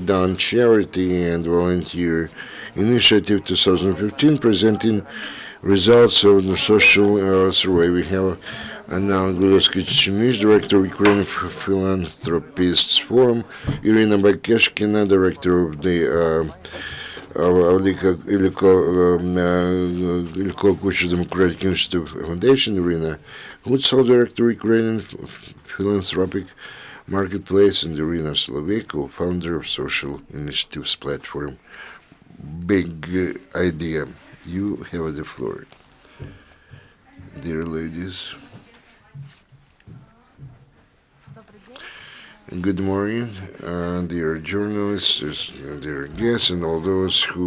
Post-Maidan Charity and Volunteer Initiative 2015, presenting results of the social survey. We have now Gulevska-Chernysh, Director of Ukrainian Philanthropists Forum, Iryna Bekeshkina, Director of the Ilko Kucheriv Democratic Initiative Foundation, Iryna Hutsal, Director of Ukrainian Philanthropic Marketplace, and Iryna Solovei, co-founder of social initiatives platform Biggggidea. You have the floor, dear ladies. Good morning, dear journalists, dear guests, and all those who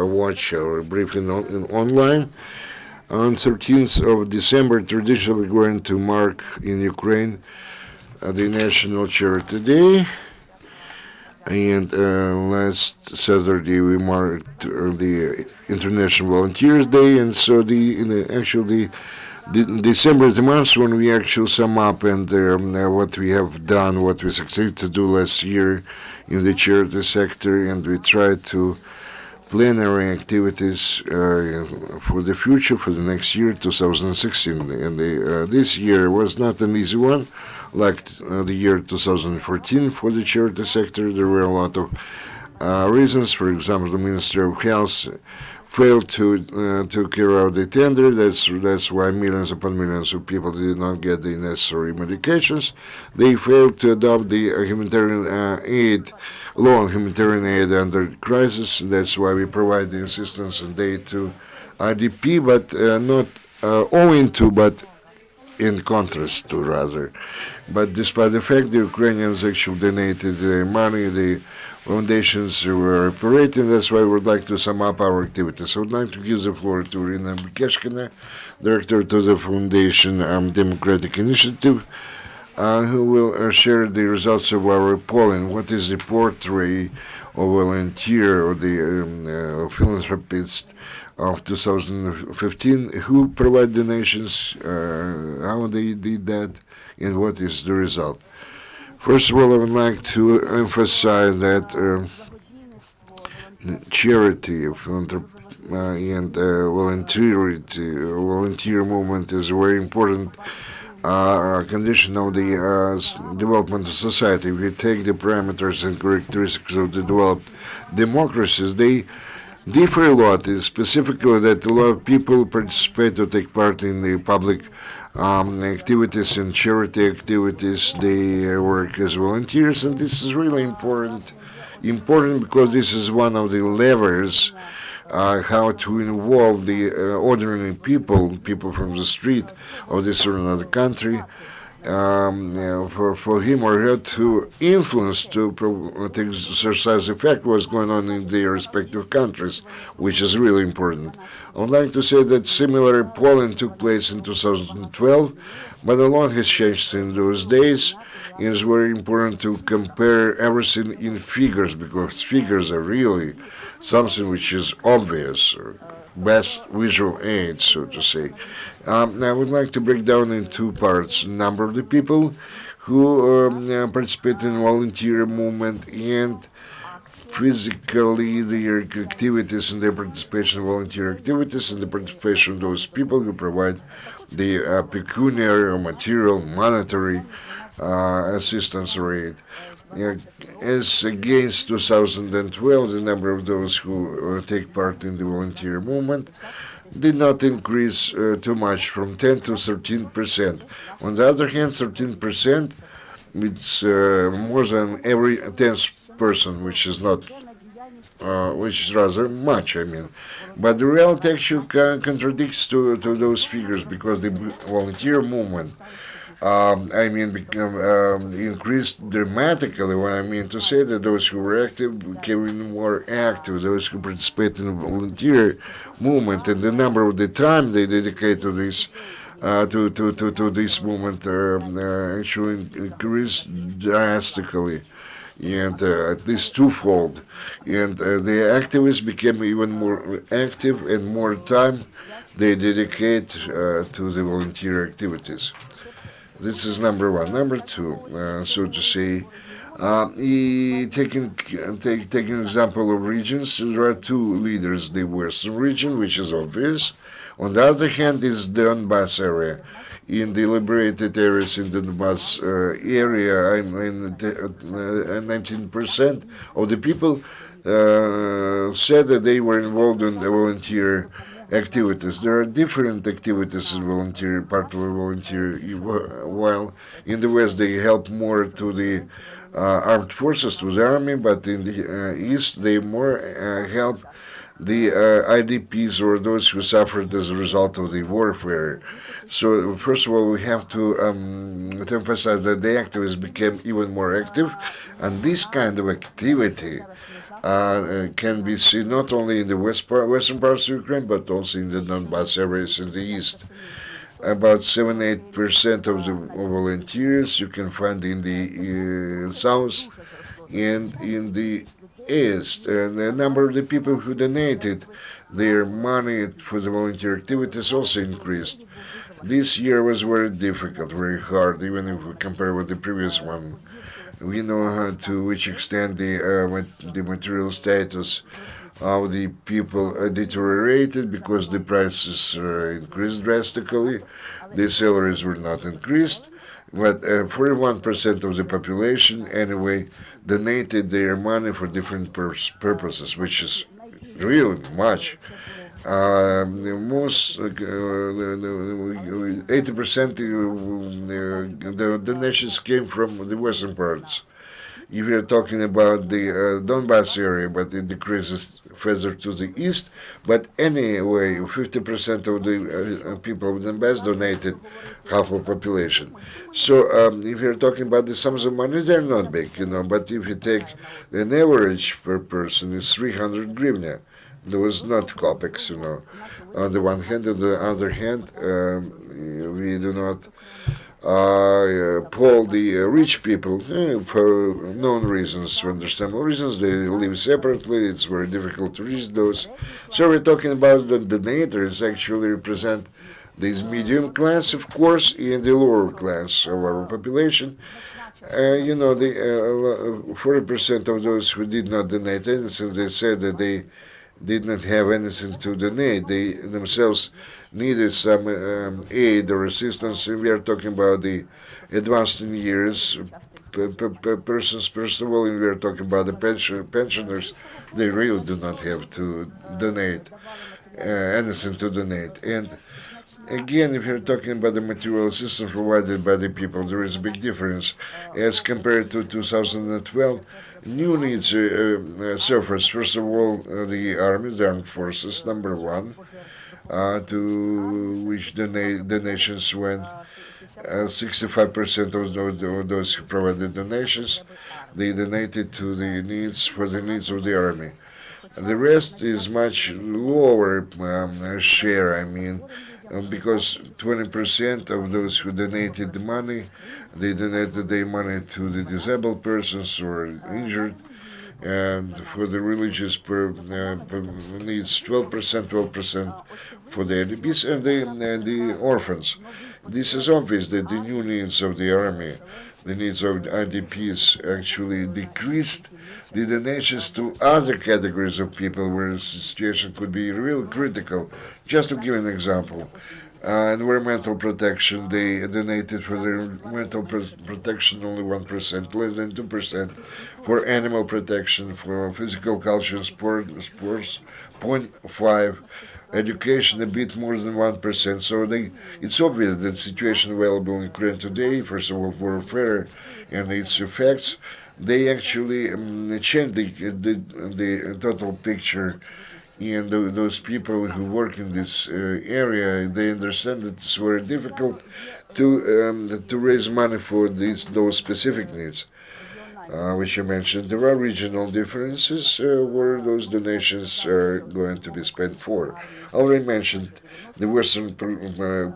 watch our briefing online. On 13th of December, traditionally we're going to mark in Ukraine the National Charity Day. And last Saturday we marked the International Volunteers Day, and so December is the month when we actually sum up and what we have done, what we succeeded to do last year in the charity sector, and we try to plan our activities for the future, for the next year, 2016. And this year was not an easy one, like the year 2014 for the charity sector. There were a lot of reasons. For example, the Ministry of Health failed to carry out the tender. That's why millions upon millions of people did not get the necessary medications. They failed to adopt the humanitarian law on humanitarian aid under crisis. That's why we provide the assistance and aid to IDP, but not owing to, but in contrast to, rather. But despite the fact the Ukrainians actually donated the money, the foundations were operating. That's why we would like to sum up our activities. I would like to give the floor to Iryna Bekeshkina, Director to the Foundation Democratic Initiative, who will share the results of our polling. What is the portrait of volunteer or the philanthropist of 2015? Who provide donations? How they did that? And what is the result? First of all, I would like to emphasize that charity, and volunteer movement is a very important condition of the development of society. If you take the parameters and characteristics of the developed democracies, they differ a lot. Specifically, that a lot of people participate or take part in the public activities and charity activities. They work as volunteers, and this is really important because this is one of the levers how to involve the ordinary people from the street of this or another country, for him or her to influence, to exercise effect what's going on in their respective countries, which is really important. I would like to say that similar polling took place in 2012, but a lot has changed in those days. It is very important to compare everything in figures, because figures are really something which is obvious, or best visual aid, so to say. I would like to break down in two parts: number of the people who participate in volunteer movement, and physically their activities and their participation in volunteer activities, and the participation of those people who provide the pecuniary or material, monetary assistance or aid. As against 2012, the number of those who take part in the volunteer movement did not increase too much, from 10 to 13%. On the other hand, 13%, it's more than every 10th person, which is not, which is rather much, I mean. But the reality actually contradicts to those figures, because the volunteer movement increased dramatically. What I mean to say that those who were active became even more active. Those who participate in the volunteer movement, and the number of the time they dedicate to this this movement actually increased drastically, and at least twofold. And the activists became even more active, and more time they dedicate to the volunteer activities. This is number one. Number two, so to say, Taking example of regions, there are two leaders: the Western region, which is obvious. On the other hand, is the Donbass area. In the liberated areas in the Donbass area, 19% of the people said that they were involved in the volunteer activities. There are different activities in volunteer, part of a volunteer, while in the West they help more to the armed forces, to the army, but in the East they more help the IDPs or those who suffered as a result of the warfare. So first of all, we have to emphasize that the activists became even more active, and this kind of activity can be seen not only in the western parts of Ukraine, but also in the Donbass areas in the east. About 7-8% of the volunteers you can find in the south and in the east. And the number of the people who donated their money for the volunteer activities also increased. This year was very difficult, very hard, even if we compare with the previous one. We know to which extent the material status of the people deteriorated because the prices increased drastically. The salaries were not increased, but 41% of the population anyway donated their money for different purposes, which is really much. Most 80% the donations came from the western parts. If we are talking about the Donbass area, but it decreases further to the east. But anyway, 50% of the people of Donbass donated half of population. So if you're talking about the sums of money, they're not big, But if you take an average per person, it's 300 hryvnia. There was not Copics, On the one hand, on the other hand, we do not poll the rich people for known reasons, for understandable reasons. They live separately. It's very difficult to reach those. So we're talking about the donators actually represent this medium class, of course, and the lower class of our population. The 40% of those who did not donate anything, they said that they did not have anything to donate. They themselves needed some aid or assistance. We are talking about the advanced in years persons, first of all, and we are talking about the pensioners. They really do not have to donate anything to donate. And again, if you're talking about the material assistance provided by the people, there is a big difference as compared to 2012. New needs surface. First of all, the army, the armed forces, number one, to which donations went. 65% of those who provided donations, they donated to the needs for the needs of the army. The rest is much lower share. Because 20% of those who donated the money, they donated their money to the disabled persons or injured, and for the religious needs, 12% for the IDPs and the orphans. This is obvious that the new needs of the army, the needs of IDPs actually decreased the donations to other categories of people where the situation could be real critical. Just to give an example, environmental protection, they donated for the environmental protection only 1%, less than 2%. For animal protection, for physical culture, sports, 0.5%. Education, a bit more than 1%. So it's obvious that the situation available in Ukraine today, first of all, warfare and its effects, they actually change the total picture. And those people who work in this area, they understand that it's very difficult to raise money for those specific needs, which you mentioned. There are regional differences where those donations are going to be spent for. I already mentioned the western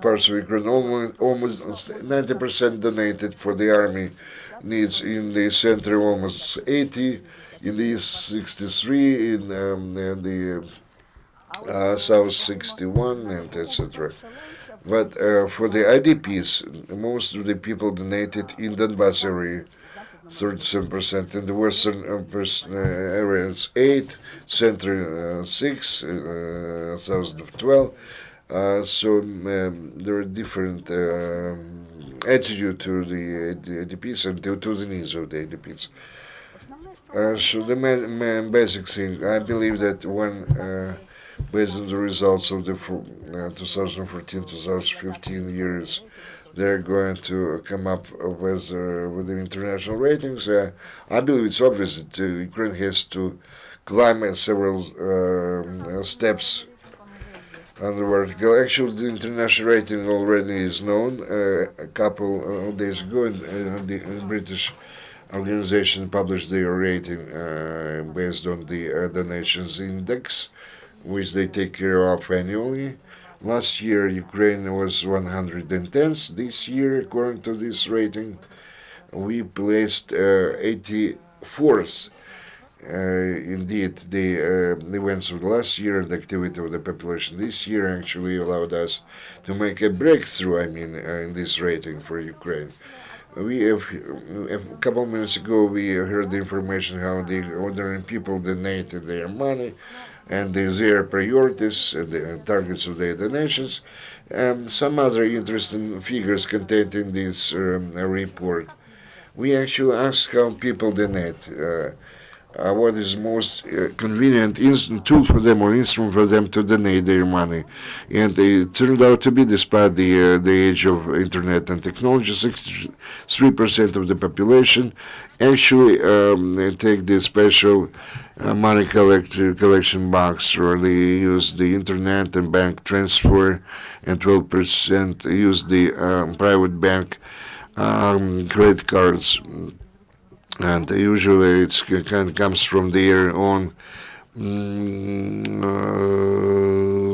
parts of Ukraine, almost 90% donated for the army needs. In the center, almost 80%. In the east, 63%. In the south, 61%, and etc. But for the IDPs, most of the people donated in Donbass area. 37%. In the western areas, 8, center 6, 2012. There are different attitude to the ADPs and to the needs of the ADPs. So the main basic thing, I believe that when based on the results of the 2014-2015 years, they're going to come up with the international ratings. I believe it's obvious that Ukraine has to climb several steps on the vertical. Actually, the international rating already is known. A couple of days ago, the British organization published their rating based on the donations index, which they take care of annually. Last year, Ukraine was 110th. This year, according to this rating, we placed 84th. Indeed, the events of the last year and the activity of the population this year actually allowed us to make a breakthrough, in this rating for Ukraine. A couple of minutes ago, we heard the information how the ordinary people donated their money and their priorities, the targets of their donations, and some other interesting figures contained in this report. We actually asked how people donate. What is most convenient instant tool for them or instrument for them to donate their money. And it turned out to be, despite the age of internet and technology, 63% of the population actually take the special money collection box, or they use the internet and bank transfer, and 12% use the private bank credit cards. And usually it kind of comes from their own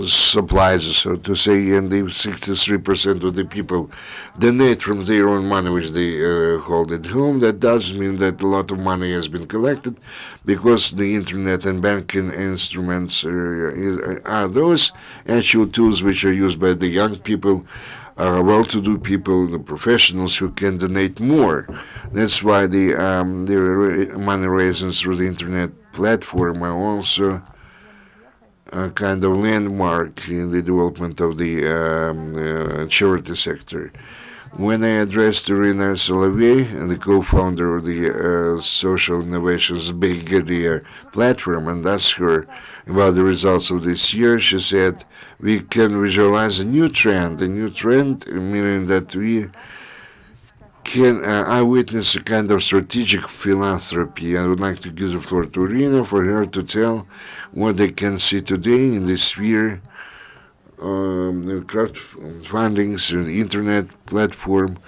supplies, so to say, and 63% of the people donate from their own money which they hold at home. That does mean that a lot of money has been collected, because the internet and banking instruments are those actual tools which are used by the young people, well-to-do people, the professionals who can donate more. That's why the money raised through the internet platform are also a kind of landmark in the development of the charity sector. When I addressed Iryna Solovei, the co-founder of the social innovations Biggggidea platform, and asked her about the results of this year, she said, we can visualize a new trend meaning that we can eyewitness a kind of strategic philanthropy. I would like to give the floor to Iryna for her to tell what they can see today in the sphere crowdfundings, the internet platform,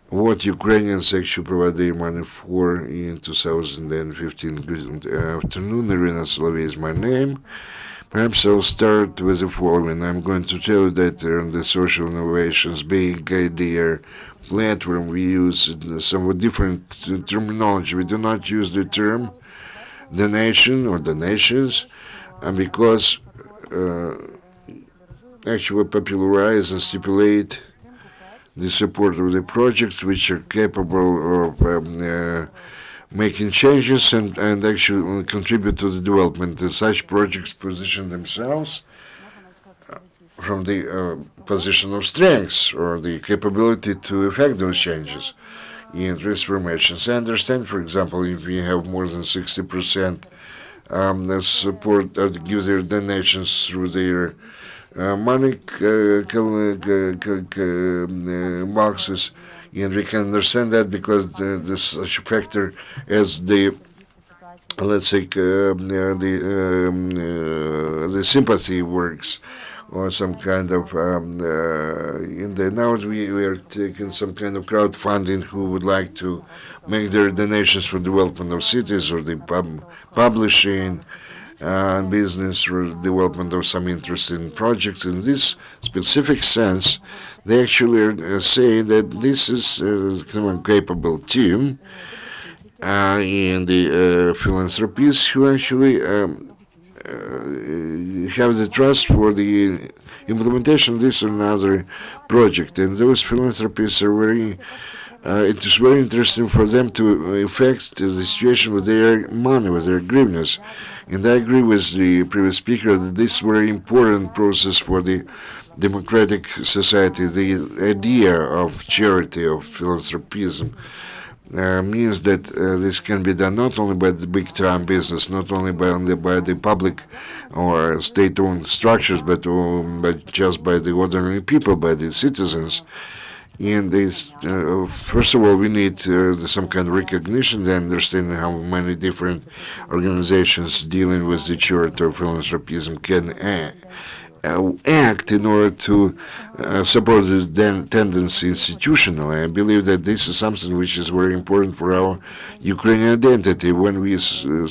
what Ukrainians actually provide their money for in 2015. Good afternoon, Iryna Solovei is my name. Perhaps I'll start with the following. I'm going to tell you that on the social innovations Biggggidea platform, we use somewhat different terminology. We do not use the term donation or donations, and because actually popularize and stipulate the support of the projects which are capable of making changes and actually contribute to the development. And such projects position themselves from the position of strengths or the capability to effect those changes in transformations. I understand, for example, if we have more than 60% support that give their donations through their money boxes, and we can understand that because the such factor as the, let's say, the sympathy works, or some kind of in the now we are taking some kind of crowdfunding who would like to make their donations for development of cities, or the publishing business, or development of some interesting projects. In this specific sense, they actually are saying that this is a capable team in the philanthropists who actually have the trust for the implementation of this or another project. And those philanthropists are very it is very interesting for them to affect the situation with their money, with their hryvnias. And I agree with the previous speaker that this is a very important process for the democratic society. The idea of charity, of philanthropism, means that this can be done not only by the big-time business, not only by the public or state-owned structures, but just by the ordinary people, by the citizens. And this, first of all, we need some kind of recognition and understanding how many different organizations dealing with the charity of philanthropism can act in order to support this tendency institutionally. I believe that this is something which is very important for our Ukrainian identity. When we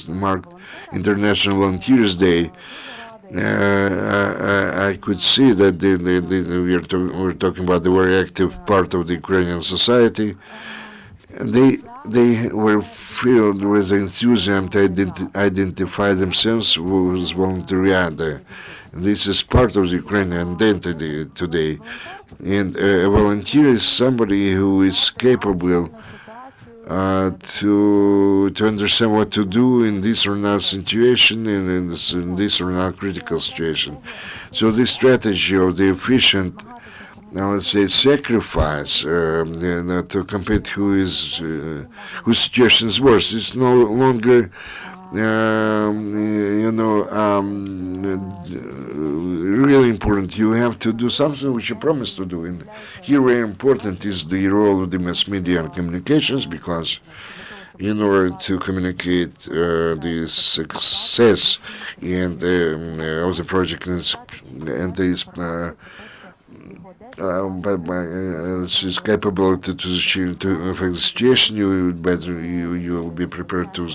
marked International Volunteers Day, I could see that we're talking about the very active part of the Ukrainian society. They were filled with enthusiasm to identify themselves with voluntariat. This is part of the Ukrainian identity today. And a volunteer is somebody who is capable to understand what to do in this or that situation and in this or that critical situation. So this strategy of the efficient, let's say, sacrifice to compete whose situation is worse is no longer really important. You have to do something which you promised to do. And here very important is the role of the mass media and communications, because in order to communicate the success and of the project and this is capable to affect the situation, you will be prepared to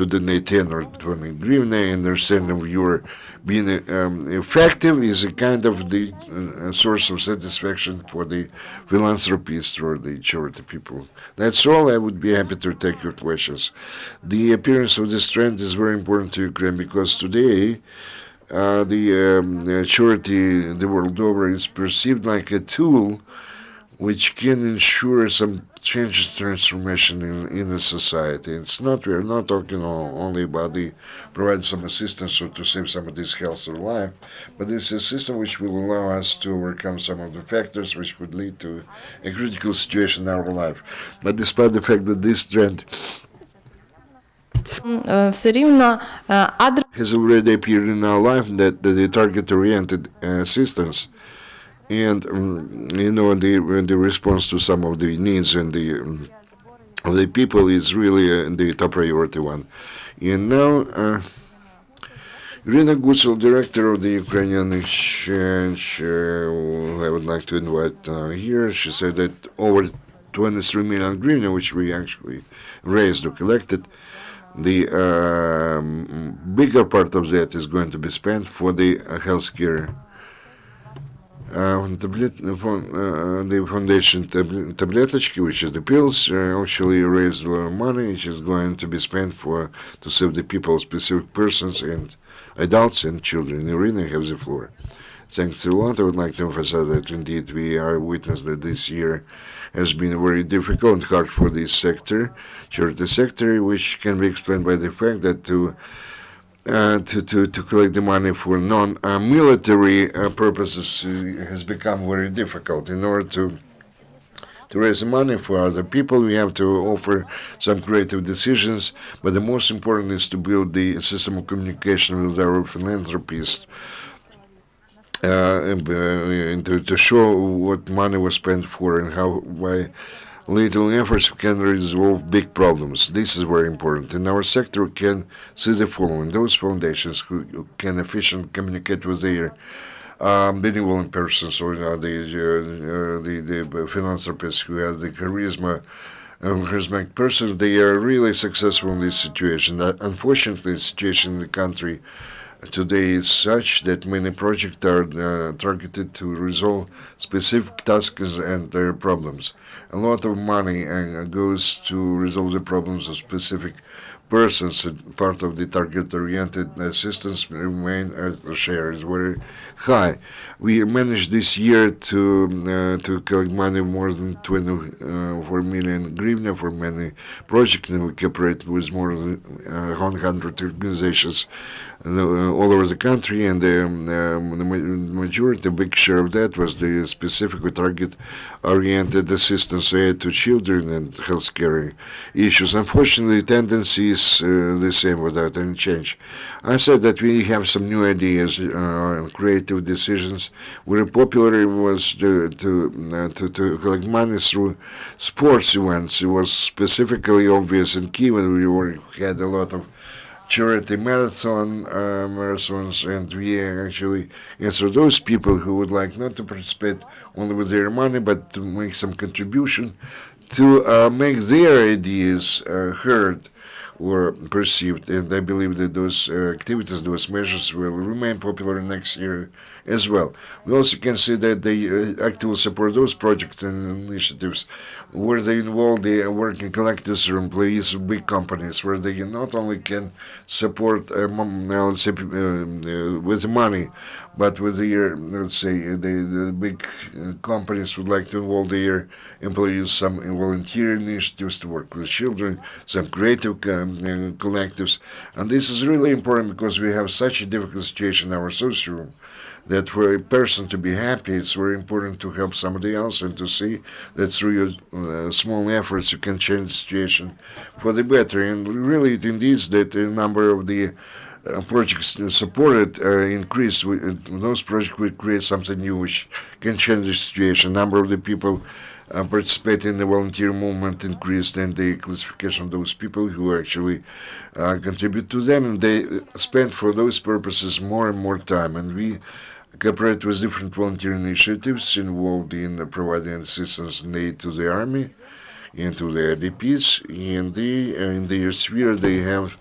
donate 10 or 20 hryvnia, and understand that your being effective is a kind of the source of satisfaction for the philanthropists or the charity people. That's all. I would be happy to take your questions. The appearance of this trend is very important to Ukraine because today the charity the world over is perceived like a tool which can ensure some changes, transformation in the society. We're not talking only about the provide some assistance or to save somebody's health or life, but it's a system which will allow us to overcome some of the factors which could lead to a critical situation in our life. But despite the fact that this trend has already appeared in our life, that the target-oriented assistance and the response to some of the needs and of the people is really the top priority one. And now, Iryna Hutsal, director of the Ukrainian exchange, who I would like to invite here, she said that over 23 million hryvnia, which we actually raised or collected, the bigger part of that is going to be spent for the healthcare. The foundation Tabletочки, which is the pills, actually raised a lot of money, which is going to be spent to save the people, specific persons and adults and children. Iryna, have the floor. Thanks a lot. I would like to emphasize that indeed we are witness that this year has been very difficult and hard for this sector, charity sector, which can be explained by the fact that to collect the money for non-military purposes has become very difficult. In order to raise the money for other people, we have to offer some creative decisions, but the most important is to build the system of communication with our philanthropists and to show what money was spent for and how by little efforts can resolve big problems. This is very important. And our sector can see the following. Those foundations who can efficiently communicate with their benevolent persons or the philanthropists who have the charismatic persons, they are really successful in this situation. Unfortunately, the situation in the country today is such that many projects are targeted to resolve specific tasks and their problems. A lot of money goes to resolve the problems of specific persons part of the target-oriented assistance remain share is very high. We managed this year to collect money more than 24 million hryvnia for many projects, and we cooperate with more than 100 organizations all over the country, and the majority, a big share of that was the specific target-oriented assistance aid to children and healthcare issues. Unfortunately, the tendency is the same without any change. I said that we have some new ideas and creative decisions. Very popular was to collect money through sports events. It was specifically obvious in Kiev, and we had a lot of charity marathons, and we actually answer those people who would like not to participate only with their money, but to make some contribution to make their ideas heard or perceived. And I believe that those activities, those measures will remain popular next year as well. We also can see that they actively support those projects and initiatives where they involve the working collectives or employees of big companies, where they not only can support, let's say, with money, but with their, let's say, the big companies would like to involve their employees some in volunteer initiatives to work with children, some creative collectives. And this is really important because we have such a difficult situation in our social that for a person to be happy, it's very important to help somebody else and to see that through your small efforts you can change the situation for the better. And really it indicates that the number of the projects supported increased. Those projects will create something new which can change the situation. Number of the people participating in the volunteer movement increased, and the classification of those people who actually contribute to them, and they spend for those purposes more and more time. And we cooperate with different volunteer initiatives involved in providing assistance and aid to the army and to the IDPs. And in their sphere, they have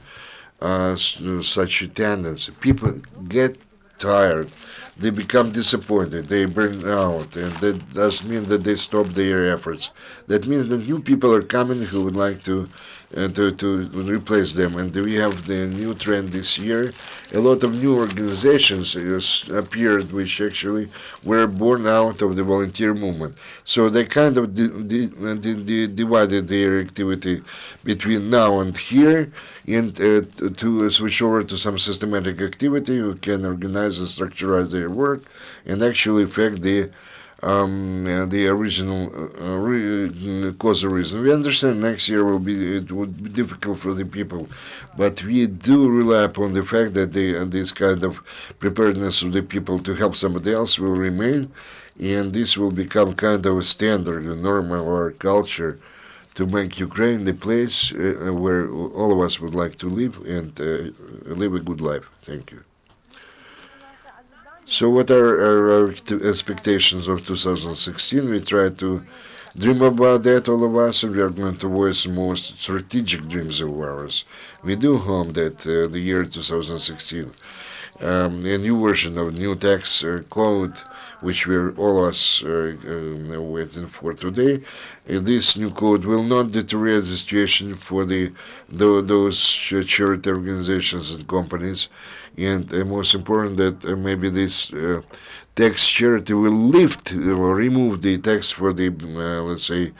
such a tendency. People get tired, they become disappointed, they burn out, and that doesn't mean that they stop their efforts. That means that new people are coming who would like to replace them. And we have the new trend this year. A lot of new organizations appeared which actually were born out of the volunteer movement. So they kind of divided their activity between now and here, and to switch over to some systematic activity who can organize and structurize their work and actually affect the original cause of reason. We understand next year it would be difficult for the people, but we do rely upon the fact that this kind of preparedness of the people to help somebody else will remain, and this will become kind of a standard, a norm of our culture to make Ukraine the place where all of us would like to live and live a good life. Thank you. So what are our expectations of 2016? We try to dream about that, all of us, and we are going to voice most strategic dreams of ours. We do hope that the year 2016, a new version of new tax code, which we're all us waiting for today, this new code will not deteriorate the situation for those charity organizations and companies. And most important that maybe this tax charity will lift or remove the tax for the, let's say,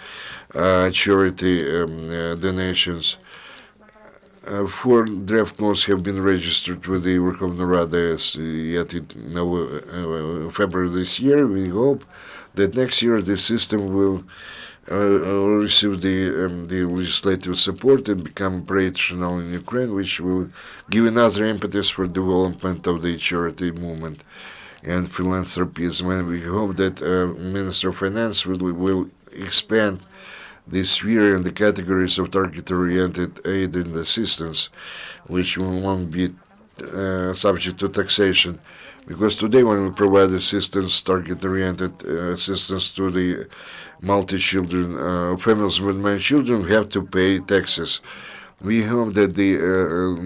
charity donations. 4 draft laws have been registered with the Verkhovna Rada yet in February this year. We hope that next year the system will receive the legislative support and become operational in Ukraine, which will give another impetus for development of the charity movement and philanthropism. And we hope that Minister of Finance will expand the sphere and the categories of target-oriented aid and assistance, which won't be subject to taxation. Because today when we provide assistance, target-oriented assistance to the multi-children, families with many children, we have to pay taxes. We hope that the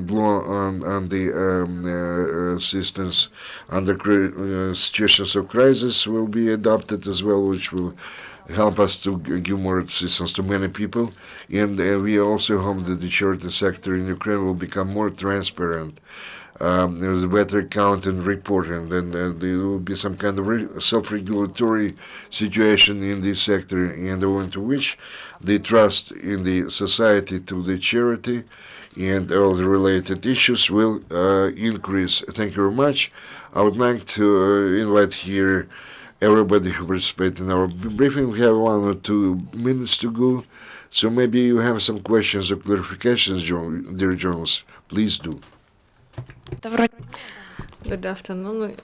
law on the assistance under situations of crisis will be adopted as well, which will help us to give more assistance to many people. And we also hope that the charity sector in Ukraine will become more transparent. There's a better account and reporting, then there will be some kind of self-regulatory situation in this sector, and owing to which the trust in the society to the charity and all the related issues will increase. Thank you very much. I would like to invite here everybody who participated in our briefing. We have 1 or 2 minutes to go, so maybe you have some questions or clarifications, dear journalists. Please do. Good afternoon,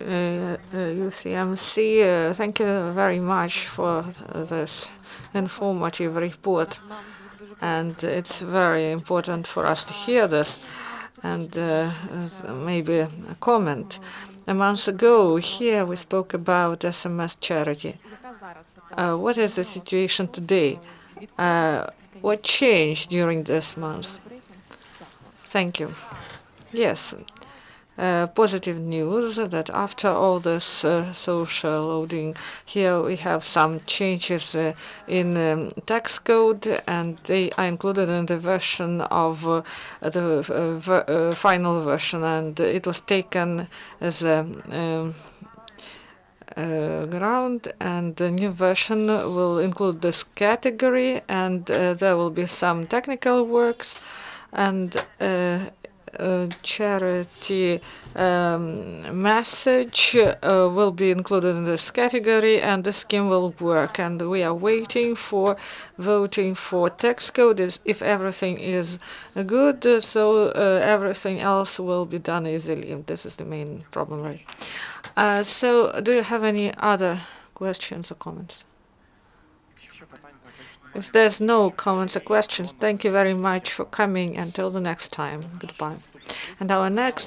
UCMC. Thank you very much for this informative report. And it's very important for us to hear this. And maybe a comment. A month ago, here we spoke about SMS charity. What is the situation today? What changed during this month? Thank you. Yes. Positive news that after all this social loading, here we have some changes in tax code, and they are included in the version of the final version, and it was taken as a ground, and the new version will include this category, and there will be some technical works, and charity message will be included in this category, and the scheme will work. And we are waiting for voting for tax code if everything is good, so everything else will be done easily. This is the main problem, right? So do you have any other questions or comments? If there's no comments or questions, thank you very much for coming. Until the next time, goodbye. And our next